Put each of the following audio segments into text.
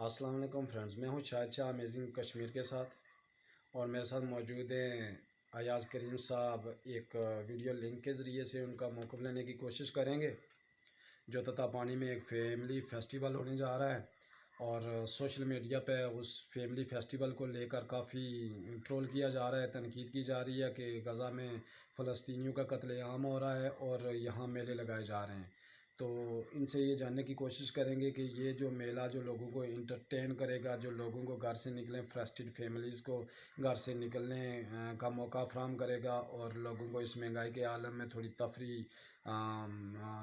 السلام علیکم فرینڈز، میں ہوں شاہد شاہ امیزنگ کشمیر کے ساتھ، اور میرے ساتھ موجود ہیں ایاز کریم صاحب۔ ایک ویڈیو لنک کے ذریعے سے ان کا موقف لینے کی کوشش کریں گے، جو تتا پانی میں ایک فیملی فیسٹیول ہونے جا رہا ہے، اور سوشل میڈیا پہ اس فیملی فیسٹیول کو لے کر کافی ٹرول کیا جا رہا ہے، تنقید کی جا رہی ہے کہ غزہ میں فلسطینیوں کا قتل عام ہو رہا ہے اور یہاں میلے لگائے جا رہے ہیں۔ تو ان سے یہ جاننے کی کوشش کریں گے کہ یہ جو میلہ جو لوگوں کو انٹرٹین کرے گا، جو لوگوں کو گھر سے نکلیں فرسٹریٹڈ فیملیز کو گھر سے نکلنے کا موقع فراہم کرے گا، اور لوگوں کو اس مہنگائی کے عالم میں تھوڑی تفریح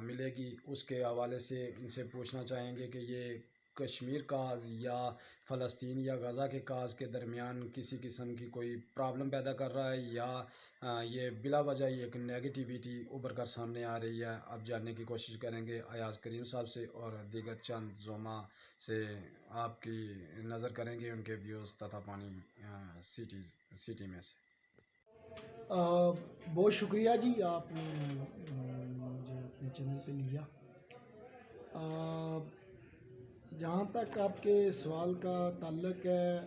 ملے گی، اس کے حوالے سے ان سے پوچھنا چاہیں گے کہ یہ کشمیر کاز یا فلسطین یا غزہ کے کاز کے درمیان کسی قسم کی کوئی پرابلم پیدا کر رہا ہے، یا یہ بلا وجہ ایک نیگیٹیویٹی ابھر کر سامنے آ رہی ہے۔ اب جاننے کی کوشش کریں گے ایاز کریم صاحب سے اور دیگر چند زوما سے، آپ کی نظر کریں گے ان کے ویوز تتا پانی سٹی میں سے۔ بہت شکریہ جی، آپ نے مجھے اپنے چینل پہ لیا۔ جہاں تک آپ کے سوال کا تعلق ہے،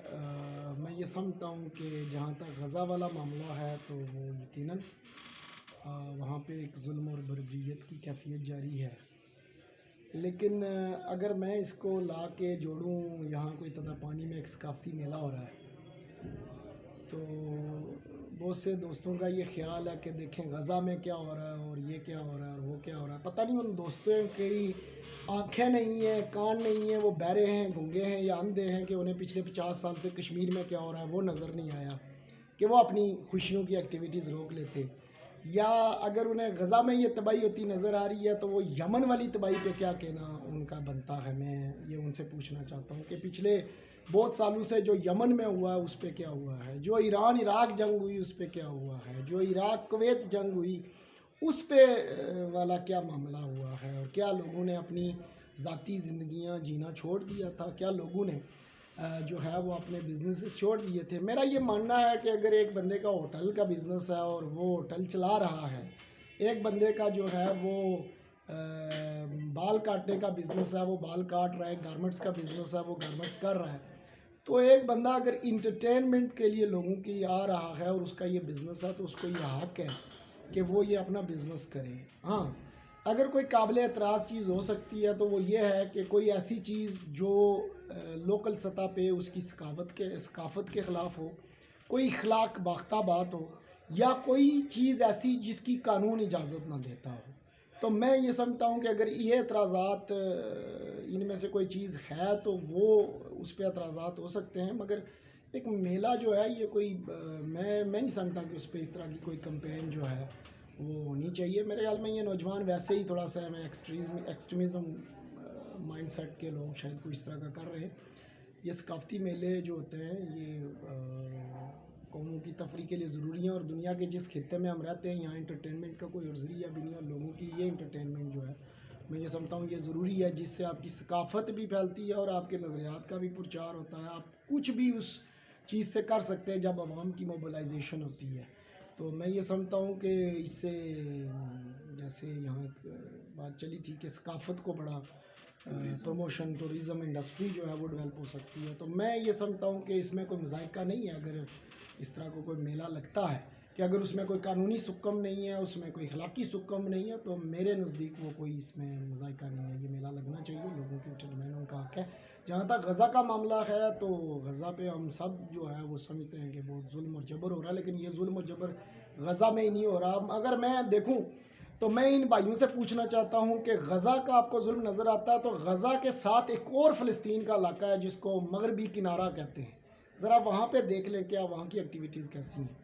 میں یہ سمجھتا ہوں کہ جہاں تک غزہ والا معاملہ ہے تو وہ یقیناً وہاں پہ ایک ظلم اور بربریت کی کیفیت جاری ہے، لیکن اگر میں اس کو لا کے جوڑوں، یہاں کوئی تتا پانی میں ایک ثقافتی میلہ ہو رہا ہے، تو بہت سے دوستوں کا یہ خیال ہے کہ دیکھیں غزہ میں کیا ہو رہا ہے اور یہ کیا ہو رہا ہے اور وہ کیا ہو رہا ہے۔ پتہ نہیں ان دوستوں کی آنکھیں نہیں ہیں، کان نہیں ہیں، وہ بہرے ہیں، گونگے ہیں یا اندھے ہیں کہ انہیں پچھلے 50 سال سے کشمیر میں کیا ہو رہا ہے وہ نظر نہیں آیا کہ وہ اپنی خوشیوں کی ایکٹیویٹیز روک لیتے، یا اگر انہیں غزہ میں یہ تباہی ہوتی نظر آ رہی ہے تو وہ یمن والی تباہی پہ کیا کہنا ان کا بنتا ہے۔ میں یہ ان سے پوچھنا چاہتا ہوں کہ پچھلے بہت سالوں سے جو یمن میں ہوا ہے اس پہ کیا ہوا ہے، جو ایران عراق جنگ ہوئی اس پہ کیا ہوا ہے، جو عراق کویت جنگ ہوئی اس پہ والا کیا معاملہ ہوا ہے، اور کیا لوگوں نے اپنی ذاتی زندگیاں جینا چھوڑ دیا تھا، کیا لوگوں نے جو ہے وہ اپنے بزنسز چھوڑ دیے تھے۔ میرا یہ ماننا ہے کہ اگر ایک بندے کا ہوٹل کا بزنس ہے اور وہ ہوٹل چلا رہا ہے، ایک بندے کا جو ہے وہ بال کاٹنے کا بزنس ہے وہ بال کاٹ رہا ہے، گارمنٹس کا بزنس ہے وہ گارمنٹس کر رہا ہے، تو ایک بندہ اگر انٹرٹینمنٹ کے لیے لوگوں کی آ رہا ہے اور اس کا یہ بزنس ہے تو اس کو یہ حق ہے کہ وہ یہ اپنا بزنس کرے۔ ہاں، اگر کوئی قابل اعتراض چیز ہو سکتی ہے تو وہ یہ ہے کہ کوئی ایسی چیز جو لوکل سطح پہ اس کی ثقافت کے خلاف ہو، کوئی اخلاق باختہ بات ہو، یا کوئی چیز ایسی جس کی قانون اجازت نہ دیتا ہو، تو میں یہ سمجھتا ہوں کہ اگر یہ اعتراضات ان میں سے کوئی چیز ہے تو وہ اس پہ اعتراضات ہو سکتے ہیں، مگر ایک میلہ جو ہے یہ کوئی میں نہیں سمجھتا کہ اس پہ اس طرح کی کوئی کمپین جو ہے وہ ہونی چاہیے۔ میرے خیال میں یہ نوجوان ویسے ہی تھوڑا سا ایکسٹریمزم مائنڈ سیٹ کے لوگ شاید کوئی اس طرح کا کر رہے ہیں۔ یہ ثقافتی میلے جو ہوتے ہیں یہ قوموں کی تفریح کے لیے ضروری ہیں، اور دنیا کے جس خطے میں ہم رہتے ہیں یہاں انٹرٹینمنٹ کا کوئی اور ذریعہ بھی نہیں ہے، لوگوں کی یہ انٹرٹینمنٹ جو ہے میں یہ سمجھتا ہوں یہ ضروری ہے، جس سے آپ کی ثقافت بھی پھیلتی ہے اور آپ کے نظریات کا بھی پرچار ہوتا ہے، آپ کچھ بھی اس چیز سے کر سکتے ہیں جب عوام کی موبلائزیشن ہوتی ہے۔ تو میں یہ سمجھتا ہوں کہ اس سے جیسے یہاں بات چلی تھی کہ ثقافت کو بڑا پروموشن، ٹورزم انڈسٹری جو ہے وہ ڈیولپ ہو سکتی ہے، تو میں یہ سمجھتا ہوں کہ اس میں کوئی مذائقہ نہیں ہے اگر اس طرح کو کوئی میلہ لگتا ہے، کہ اگر اس میں کوئی قانونی سکم نہیں ہے، اس میں کوئی اخلاقی سکم نہیں ہے، تو میرے نزدیک وہ کوئی اس میں مذائقہ نہیں ہے، یہ میلہ لگنا چاہیے، لوگوں کی انٹرٹینمنٹ کا حق ہے۔ جہاں تک غزہ کا معاملہ ہے تو غزہ پہ ہم سب جو ہے وہ سمجھتے ہیں کہ بہت ظلم اور جبر ہو رہا ہے، لیکن یہ ظلم اور جبر غزہ میں ہی نہیں ہو رہا۔ اگر میں دیکھوں تو میں ان بھائیوں سے پوچھنا چاہتا ہوں کہ غزہ کا آپ کو ظلم نظر آتا ہے تو غزہ کے ساتھ ایک اور فلسطین کا علاقہ ہے جس کو مغربی کنارہ کہتے ہیں، ذرا وہاں پہ دیکھ لیں کیا وہاں کی ایکٹیویٹیز کیسی ہیں،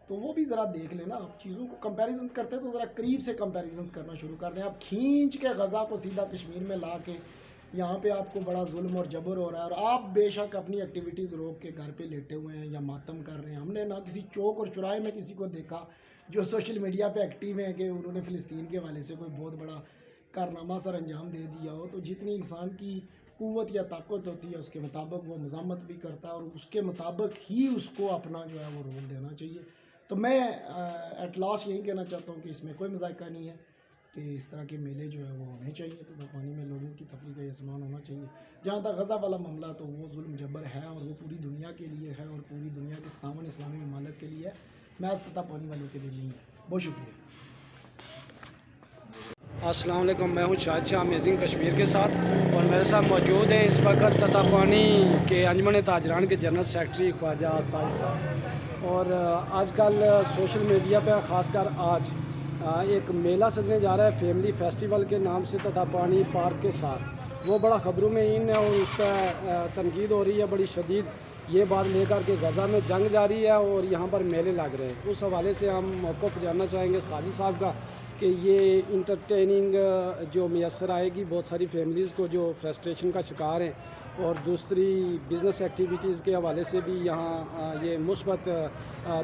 تو وہ بھی ذرا دیکھ لیں نا۔ آپ چیزوں کو کمپیریزنز کرتے ہیں تو ذرا قریب سے کمپیریزنز کرنا شروع کر دیں۔ آپ کھینچ کے غزہ کو سیدھا کشمیر میں لا کے یہاں پہ آپ کو بڑا ظلم اور جبر ہو رہا ہے، اور آپ بے شک اپنی ایکٹیویٹیز روک کے گھر پہ لیٹے ہوئے ہیں یا ماتم کر رہے ہیں۔ ہم نے نہ کسی چوک اور چوراہے میں کسی کو دیکھا جو سوشل میڈیا پہ ایکٹیو ہے کہ انہوں نے فلسطین کے حوالے سے کوئی بہت بڑا کارنامہ سر انجام دے دیا ہو۔ تو جتنی انسان کی قوت یا طاقت ہوتی ہے اس کے مطابق وہ مزاحمت بھی کرتا ہے، اور اس کے مطابق ہی اس کو اپنا جو ہے وہ رول دینا چاہیے۔ تو میں ایٹ لاسٹ یہی کہنا چاہتا ہوں کہ اس میں کوئی مذائقہ نہیں ہے، کہ اس طرح کے میلے جو ہے وہ ہونے چاہیے، تطاپانی میں لوگوں کی تفریح کا یہ سامان ہونا چاہیے۔ جہاں تک غزہ والا معاملہ تو وہ ظلم جبر ہے اور وہ پوری دنیا کے لیے ہے اور پوری دنیا کے 57 اسلامی ممالک کے لیے ہے، محض تطاپانی والوں کے لیے نہیں ہے۔ بہت شکریہ۔ السلام علیکم، میں ہوں شاہد امیزنگ کشمیر کے ساتھ، اور میرے ساتھ موجود ہیں اس وقت تطاپانی کے انجمن تاجران کے جنرل سیکرٹری خواجہ ساجد صاحب۔ اور آج کل سوشل میڈیا پہ خاص کر آج ایک میلہ سجنے جا رہا ہے فیملی فیسٹیول کے نام سے تطاپانی پارک کے ساتھ، وہ بڑا خبروں میں ان ہے اور اس پہ تنقید ہو رہی ہے بڑی شدید، یہ بات لے کر کے غزہ میں جنگ جاری ہے اور یہاں پر میلے لگ رہے ہیں۔ اس حوالے سے ہم موقف جاننا چاہیں گے ساجد صاحب کا کہ یہ انٹرٹیننگ جو میسر آئے گی بہت ساری فیملیز کو جو فرسٹریشن کا شکار ہیں، اور دوسری بزنس ایکٹیویٹیز کے حوالے سے بھی یہاں یہ مثبت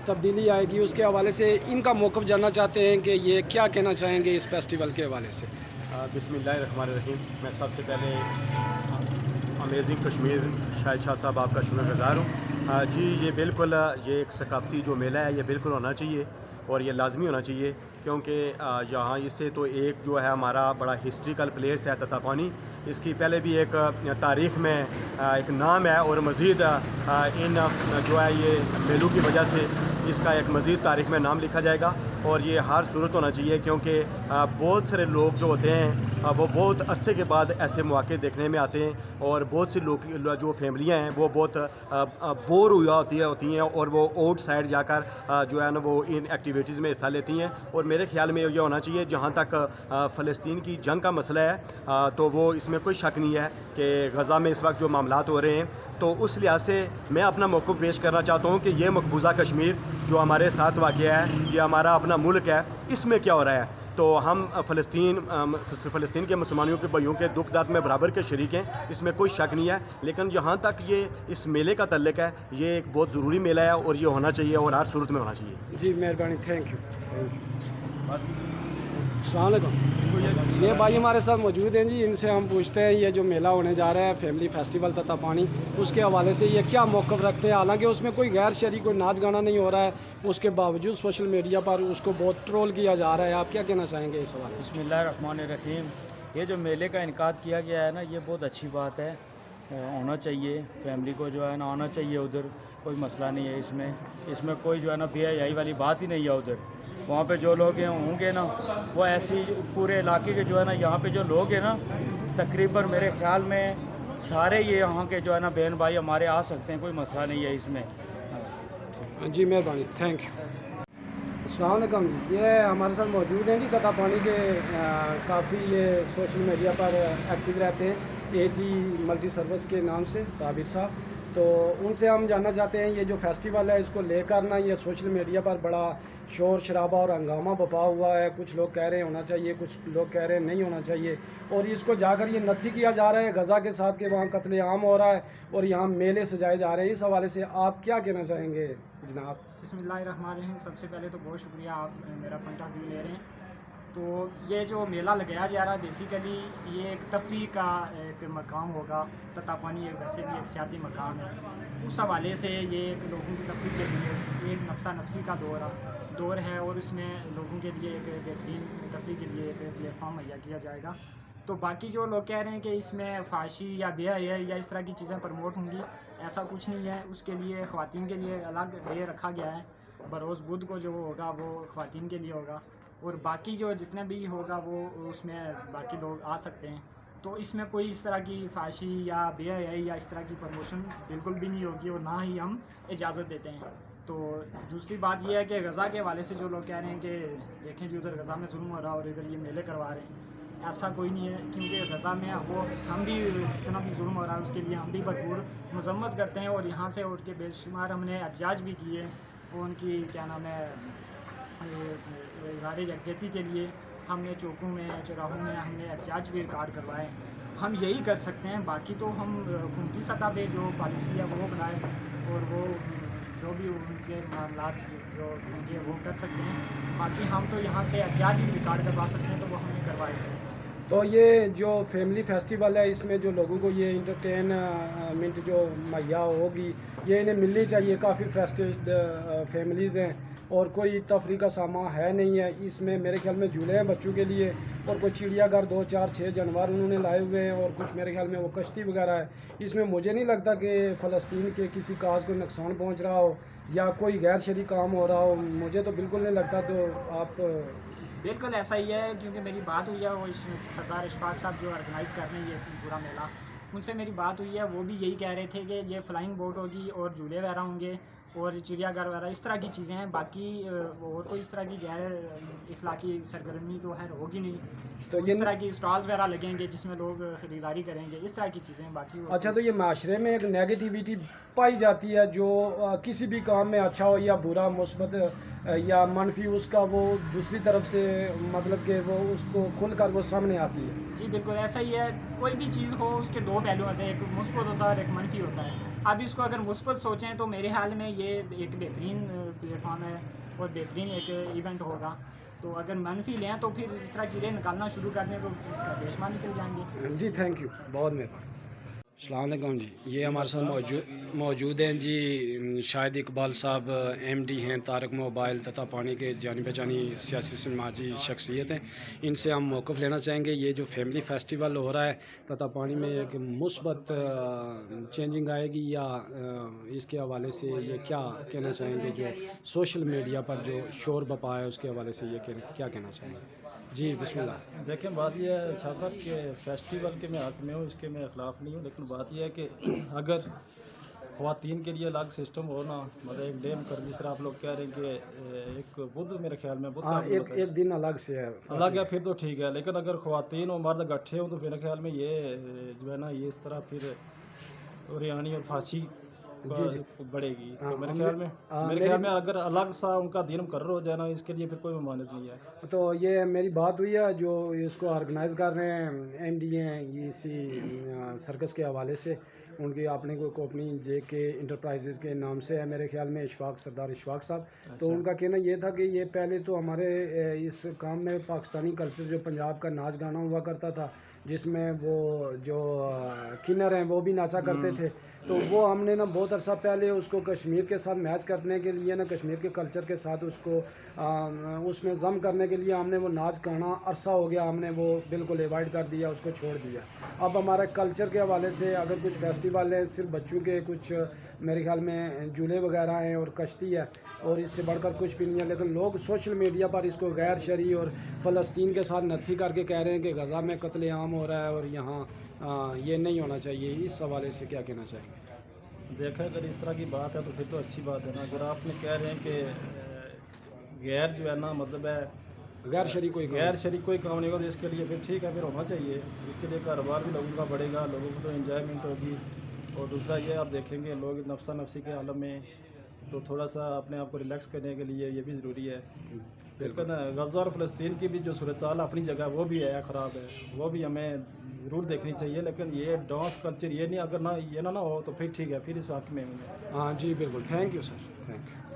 تبدیلی آئے گی، اس کے حوالے سے ان کا موقف جاننا چاہتے ہیں کہ یہ کیا کہنا چاہیں گے اس فیسٹیول کے حوالے سے۔ بسم اللہ الرحمن الرحیم۔ میں سب سے پہلے امیزنگ کشمیر شاہد شاہ صاحب آپ کا شکر گزار ہوں۔ جی یہ بالکل یہ ایک ثقافتی جو میلہ ہے یہ بالکل ہونا چاہیے اور یہ لازمی ہونا چاہیے، کیونکہ یہاں اس سے تو ایک جو ہے ہمارا بڑا ہسٹریکل پلیس ہے تطاپانی، اس کی پہلے بھی ایک تاریخ میں ایک نام ہے، اور مزید ان جو ہے یہ میلوں کی وجہ سے اس کا ایک مزید تاریخ میں نام لکھا جائے گا، اور یہ ہر صورت ہونا چاہیے، کیونکہ بہت سارے لوگ جو ہوتے ہیں وہ بہت عرصے کے بعد ایسے مواقع دیکھنے میں آتے ہیں، اور بہت سی لوگ جو فیملیاں ہیں وہ بہت بور ہوتی ہیں اور وہ آؤٹ سائڈ جا کر جو ہے نا وہ ان ایکٹیویٹیز میں حصہ لیتی ہیں۔ اور میرے خیال میں یہ ہونا چاہیے، جہاں تک فلسطین کی جنگ کا مسئلہ ہے تو وہ اس میں کوئی شک نہیں ہے کہ غزہ میں اس وقت جو معاملات ہو رہے ہیں، تو اس لحاظ سے میں اپنا موقف پیش کرنا چاہتا ہوں کہ یہ مقبوضہ کشمیر جو ہمارے ساتھ واقع ہے، یہ ہمارا اپنا ملک ہے، اس میں کیا ہو رہا ہے؟ تو ہم فلسطین کے مسلمانوں کے بھائیوں کے دکھ درد میں برابر کے شریک ہیں، اس میں کوئی شک نہیں ہے، لیکن جہاں تک یہ اس میلے کا تعلق ہے، یہ ایک بہت ضروری میلہ ہے اور یہ ہونا چاہیے اور ہر صورت میں ہونا چاہیے۔ جی مہربانی، تھینک یو۔ السلام علیکم، یہ بھائی ہمارے ساتھ موجود ہیں جی، ان سے ہم پوچھتے ہیں یہ جو میلہ ہونے جا رہا ہے فیملی فیسٹیول تطاپانی، اس کے حوالے سے یہ کیا موقف رکھتے ہیں؟ حالانکہ اس میں کوئی غیر شرعی کوئی ناچ گانا نہیں ہو رہا ہے، اس کے باوجود سوشل میڈیا پر اس کو بہت ٹرول کیا جا رہا ہے، آپ کیا کہنا چاہیں گے اس حوالے سے؟ بسم اللہ الرحمن الرحیم۔ یہ جو میلے کا انعقاد کیا گیا ہے نا، یہ بہت اچھی بات ہے، ہونا چاہیے، فیملی کو جو ہے نا آنا چاہیے ادھر، کوئی مسئلہ نہیں ہے اس میں کوئی جو ہے نا بے حیائی والی بات ہی نہیں ہے ادھر۔ وہاں پہ جو لوگ ہیں ہوں گے نا، وہ ایسی پورے علاقے کے جو ہے نا یہاں پہ جو لوگ ہیں نا تقریباً میرے خیال میں سارے یہ یہاں کے جو ہے نا بہن بھائی ہمارے آ سکتے ہیں، کوئی مسئلہ نہیں ہے اس میں۔ جی مہربانی، تھینک یو۔ السلام علیکم، یہ ہمارے ساتھ موجود ہیں جی تطاپانی کے کافی یہ سوشل میڈیا پر ایکٹیو رہتے ہیں، AT ملٹی سروس کے نام سے طابر صاحب، تو ان سے ہم جاننا چاہتے ہیں یہ جو فیسٹیول ہے اس کو لے کر نا یہ سوشل میڈیا پر بڑا شور شرابہ اور ہنگامہ بپا ہوا ہے، کچھ لوگ کہہ رہے ہیں ہونا چاہیے، کچھ لوگ کہہ رہے ہیں نہیں ہونا چاہیے، اور اس کو جا کر یہ نفی کیا جا رہا ہے غزہ کے ساتھ کہ وہاں قتل عام ہو رہا ہے اور یہاں میلے سجائے جا رہے ہیں، اس حوالے سے آپ کیا کہنا چاہیں گے جناب؟ بسم اللہ الرحمن الرحیم۔ سب سے پہلے تو بہت شکریہ، آپ میرا پوائنٹ آف ویو لے رہے ہیں۔ تو یہ جو میلہ لگایا جا رہا ہے بیسیکلی یہ ایک تفریح کا ایک مقام ہوگا، تطاپانی ویسے بھی ایک سیاحتی مقام ہے، اس حوالے سے یہ ایک لوگوں کی تفریح کے لیے ایک نفسا نفسی کا دور ہے، اور اس میں لوگوں کے لیے ایک بہترین تفریح کے لیے ایک پلیٹ فارم مہیا کیا جائے گا۔ تو باقی جو لوگ کہہ رہے ہیں کہ اس میں فحاشی یا بے حیائی یا اس طرح کی چیزیں پروموٹ ہوں گی، ایسا کچھ نہیں ہے۔ اس کے لیے خواتین کے لیے الگ ڈے رکھا گیا ہے، بروز بدھ کو جو ہوگا وہ خواتین کے لیے ہوگا، اور باقی جو جتنے بھی ہوگا وہ اس میں باقی لوگ آ سکتے ہیں۔ تو اس میں کوئی اس طرح کی فحاشی یا بے حیائی یا اس طرح کی پروموشن بالکل بھی نہیں ہوگی، اور نہ ہی ہم اجازت دیتے ہیں۔ تو دوسری بات یہ ہے کہ غزہ کے حوالے سے جو لوگ کہہ رہے ہیں کہ دیکھیں جی ادھر غزہ میں ظلم ہو رہا اور ادھر یہ میلے کروا رہے ہیں، ایسا کوئی نہیں ہے، کیونکہ غزہ میں وہ ہم بھی جتنا بھی ظلم ہو رہا ہے اس کے لیے ہم بھی بھرپور مذمت کرتے ہیں، اور یہاں سے اٹھ کے بے شمار ہم نے احتجاج بھی کیے، اور ان کی کیا نام ہے اظہار یکجہتی کے لیے ہم نے چوکوں میں چوراہوں میں ہم نے احتجاج بھی ریکارڈ کروائے۔ ہم یہی کر سکتے ہیں، باقی تو ہم حکومتی سطح پہ جو پالیسی ہے وہ بنائے، اور وہ جو بھی ان کے معاملات جو ہوں گے وہ کر سکتے ہیں، باقی ہم تو یہاں سے احتجاج بھی ریکارڈ کروا سکتے ہیں، تو وہ ہم نے کروائے۔ تو یہ جو فیملی فیسٹیول ہے اس میں جو لوگوں کو یہ انٹرٹینمنٹ جو مہیا ہوگی یہ انہیں ملنی چاہیے، کافی فرسٹریٹڈ فیملیز ہیں اور کوئی تفریح کا سامان ہے نہیں ہے. اس میں میرے خیال میں جھولے ہیں بچوں کے لیے, اور کوئی چڑیا گھر 2 4 6 جانور انہوں نے لائے ہوئے ہیں, اور کچھ میرے خیال میں وہ کشتی وغیرہ ہے. اس میں مجھے نہیں لگتا کہ فلسطین کے کسی کاز کو نقصان پہنچ رہا ہو یا کوئی غیر شرعی کام ہو رہا ہو, مجھے تو بالکل نہیں لگتا. تو آپ بالکل ایسا ہی ہے, کیونکہ میری بات ہوئی ہے وہ سردار اشفاق صاحب جو آرگنائز کر رہے ہیں یہ پورا میلہ, ان سے میری بات ہوئی ہے. وہ بھی یہی کہہ رہے تھے کہ یہ فلائنگ بوٹ ہوگی اور جھولے وغیرہ ہوں گے اور چڑیا گھر وغیرہ اس طرح کی چیزیں ہیں. باقی اور کوئی اس طرح کی غیر اخلاقی سرگرمی تو ہے ہوگی نہیں. تو اس طرح کی اسٹالز وغیرہ لگیں گے جس میں لوگ خریداری کریں گے, اس طرح کی چیزیں. باقی اچھا, تو یہ معاشرے میں ایک نیگیٹیویٹی پائی جاتی ہے جو کسی بھی کام میں اچھا ہو یا برا, مثبت یا منفی, اس کا وہ دوسری طرف سے مطلب کہ وہ اس کو کھل کر وہ سامنے آتی ہے. جی بالکل ایسا ہی ہے. کوئی بھی چیز ہو اس کے 2 پہلو ہوتے ہیں, ایک مثبت ہوتا ہے اور ایک منفی ہوتا ہے. اب اس کو اگر مثبت سوچیں تو میرے خیال میں یہ ایک بہترین پلیٹ فارم ہے اور بہترین ایک ایونٹ ہوگا. تو اگر منفی لیں تو پھر اس طرح کیڑے نکالنا شروع کر دیں تو اس کا بیشمار نکل جائیں گے. جی تھینک یو, بہت مہربانی. السلام علیکم جی. یہ ہمارے ساتھ موجود ہیں جی شاہد اقبال صاحب, ایم ڈی ہیں تارک موبائل تتا پانی کے جانی پہچانی سیاسی سماجی شخصیت ہیں. ان سے ہم موقف لینا چاہیں گے. یہ جو فیملی فیسٹیول ہو رہا ہے تتا پانی میں ایک مثبت چینجنگ آئے گی یا اس کے حوالے سے یہ کیا کہنا چاہیں گے؟ جو سوشل میڈیا پر جو شور بپا ہے اس کے حوالے سے یہ کیا کہنا چاہیں گے؟ جی بسم اللہ. دیکھیں بات یہ ہے شاہ صاحب کہ فیسٹیول کے میں حق میں ہوں, اس کے میں خلاف نہیں ہوں, لیکن بات یہ ہے کہ اگر خواتین کے لیے الگ سسٹم ہو نا, مطلب ایک ڈیم کر جس طرح آپ لوگ کہہ رہے ہیں کہ ایک بدھ میرے خیال میں ایک دن الگ سے ہے, الگ ہے پھر تو ٹھیک ہے. لیکن اگر خواتین اور مرد اکٹھے ہوں تو میرے خیال میں یہ جو ہے نا یہ اس طرح پھر ریانی اور پھانسی بڑھے گی. تو میرے خیال میں اگر الگ سا ان کا دین مقرر ہو جائے نا, اس کے لیے پھر کوئی ممانعت نہیں ہے. تو یہ میری بات ہوئی ہے جو اس کو آرگنائز کر رہے ہیں ایم ڈی ہیں اسی سرکس کے حوالے سے, ان کی اپنے کو اپنی جے کے انٹرپرائزز کے نام سے ہے میرے خیال میں, سردار اشفاق صاحب. تو ان کا کہنا یہ تھا کہ یہ پہلے تو ہمارے اس کام میں پاکستانی کلچر جو پنجاب کا ناچ گانا ہوا کرتا تھا جس میں وہ جو کنر ہیں وہ بھی ناچا کرتے تھے, تو وہ ہم نے نا بہت عرصہ پہلے اس کو کشمیر کے ساتھ میچ کرنے کے لیے نا کشمیر کے کلچر کے ساتھ اس کو اس میں ضم کرنے کے لیے ہم نے وہ ناچ گانا عرصہ ہو گیا ہم نے وہ بالکل ایوائڈ کر دیا, اس کو چھوڑ دیا. اب ہمارے کلچر کے حوالے سے اگر کچھ فیسٹیول ہے صرف بچوں کے, کچھ میرے خیال میں جھولے وغیرہ ہیں اور کشتی ہے, اور اس سے بڑھ کر کچھ بھی نہیں ہے. لیکن لوگ سوشل میڈیا پر اس کو غیر شرعی اور فلسطین کے ساتھ نتھی کر کے کہہ رہے ہیں کہ غزہ میں قتل عام ہو رہا ہے اور یہاں یہ نہیں ہونا چاہیے. اس حوالے سے کیا کہنا چاہیں گے؟ دیکھیں اگر اس طرح کی بات ہے تو پھر تو اچھی بات ہے نا. اگر آپ نے کہہ رہے ہیں کہ غیر جو ہے نا مطلب ہے غیر شرعی کوئی کام نہیں ہوگا تو اس کے لیے پھر ٹھیک ہے, پھر ہونا چاہیے. اس کے لیے کاروبار بھی لوگوں کا بڑھے گا, لوگوں کو تو انجوائمنٹ ہوگی. اور دوسرا یہ آپ دیکھیں گے لوگ نفسا نفسی کے عالم میں, تو تھوڑا سا اپنے آپ کو ریلیکس کرنے کے لیے یہ بھی ضروری ہے. لیکن غزہ اور فلسطین کی بھی جو صورتحال اپنی جگہ وہ بھی ہے خراب ہے, وہ بھی ہمیں ضرور دیکھنی چاہیے. لیکن یہ ڈانس کلچر یہ نہیں, اگر نہ یہ نہ ہو تو پھر ٹھیک ہے, پھر اس واقعے میں. ہاں جی بالکل, thank you sir, thank you.